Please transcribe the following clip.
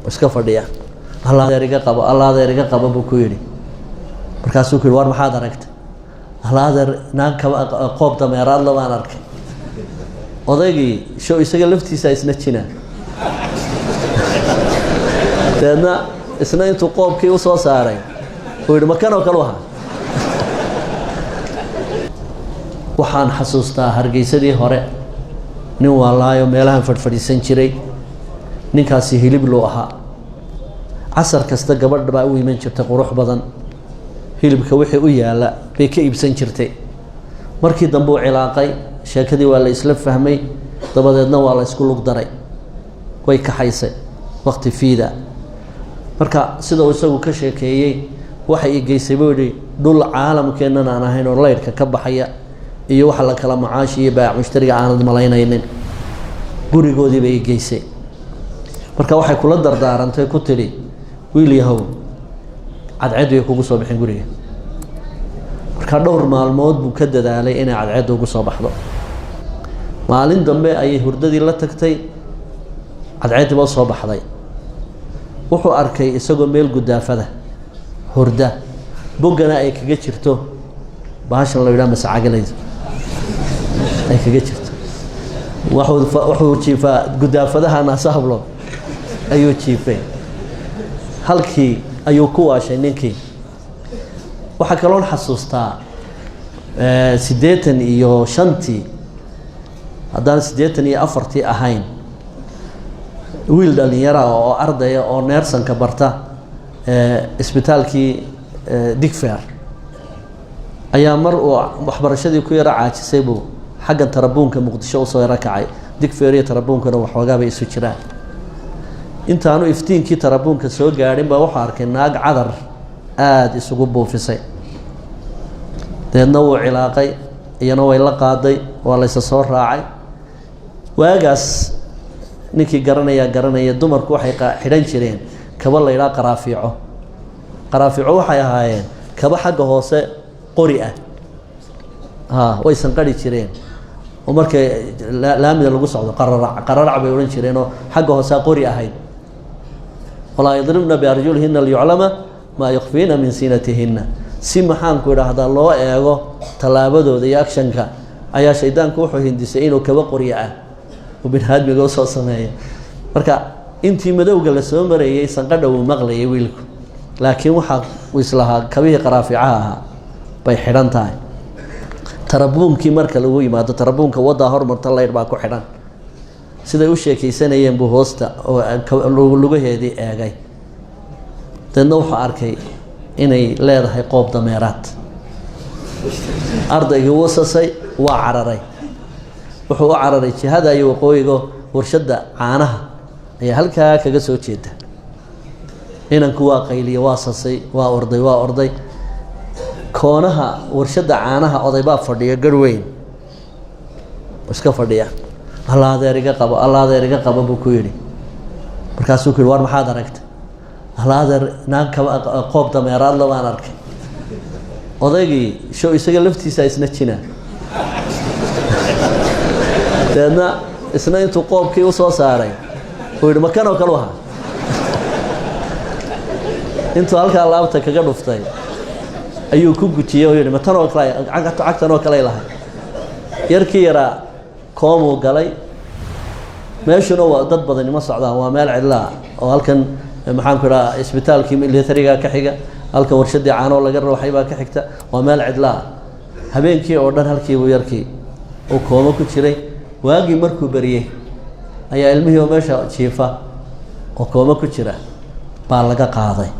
iska fadhiya Allah adeeriga qabo buu ku yiri markaasuu ku yiri war maxaad aragtay Allah adeer naan ka qoob dameeraad la waan arkay odaygii show isaga laftiisa isna jina deedna isna intuu qoobkii u soo saaray uu yiri makanoo kale waxaan xasuustaa hargeysadii hore nin walaayo meelahan fadhiisan jiray ninkaasi hilib loo ahaa casar kasta gabadh baa u iman jirtay qurux badan hilibka wixii u yaala bay ka iibsan jirtay markii dambe uu cilaaqay sheekadii waa la isla fahmay dabadeedna waa la isku lug daray way ka xaysay waqti fiida marka sida uu isagu ka sheekeeyay waxa ay geysay boodi dhul caalamkeena aan ahayn oo leeyrka ka baxaya iyo waxa la kala macaash iyo baac mushtariga aanad malaynaynin gurigoodii bay geysay marka waxay kula dardaarantay ku tiri wiil yahow cadceedu kugu soo bixin guriga marka dhowr maalmood buu ka dadaalay inay cadceedu ugu soo baxdo maalin dambe ayay hurdadii la tagtay cadceedu baa soo baxday wuxuu arkay isagoo meel gudaafada hurda bogana ay kaga jirto baashan la yiraahdo mas'aagalay ay kaga jirto wuxuu jiifaa gudaafadaha naasahblo ayuu jiifay halkii ayuu ku waashay ninkii waxa kale oo xasuustaa 85 haddaan 84 ahayn wiil dhalinyaro oo ardaya oo neersanka barta isbitaalkii Digfaar ayaa mar uu waxbarashadii ku yara caajisay buu xaggan tarabuunka Muqdisho u soo yara kacay Digfaar iyo tarabuunkana waxoogaa bay isu jiraan intaanu iftiinkii tarabuunka soo gaarin baa wuxuu arkay naag cadar aad isugu buufisay deedna wuu cilaaqay iyana way la qaaday waa la soo raacay waagaas ninkii garanaya dumarku waxay xidhan jireen kaba la yiraahdo qaraafiico waxay ahaayeen kaba xagga hoose qori ah way sanqari jireen oo markay laamida lagu socdo qararac bay oran jireen oo xagga hoose qori ahayd ولا يضربن بأرجلهن ليعلم ما يخفين من زينتهن si maxaan ku yiraahdaa loo eego talaabadooda iyo actionka ayaa shaydaanku wuxuu hindisay inuu kaba qoriyo oo binaadmiga soo sameeyo marka intii madowga la soo mareeyay sanqadha uu maqlayay wiilku laakiin waxa uu islaha kabihi qaraaficaha bay xidhan tahay tarabuunkii marka lagu yimaado tarabuunka wada hormarta leer baa ku xidhan siday u sheekaysanayeen buu hoosta oo lugaheedii eegay dadna wuxuu arkay inay leedahay qoob dameeraad ardaygii wasasay waa cararay wuxuu u cararay jihada iyo waqooyiga warshada caanaha ayaa halkaa kaga soo jeeda inanku waa qayliye waa sasay waa orday koonaha warshada caanaha oday baa fadhiya garweyn iska fadhiya Allah adeeriga qabo buu ku yiri markaasuu ku yiri war maxaad aragtay Allah adeer naan ka qoob dameeraad la waan arkay odaygii show isaga laftiisa isna jina deedna isna intuu qoobkii u soo saaray uu yiri makanoo kale intuu halka laabta kaga dhuftay ayuu ku gujiyay oo yiri matanoo kale cagtanoo kale lahay yarkii yara koomu galay meeshuna waa dad badan ma socdaan waa meel cidla oo halkan maxaan ku raaa isbitaalkii militariga ka xiga halkan warshadii caano laga rooxay baa ka xigta waa meel cidla habeenkii oo dhan halkii uu yarkii oo koomo ku jiray waagii markuu bariyay ayaa ilmihii oo meesha jiifa oo koomo ku jira baa laga qaaday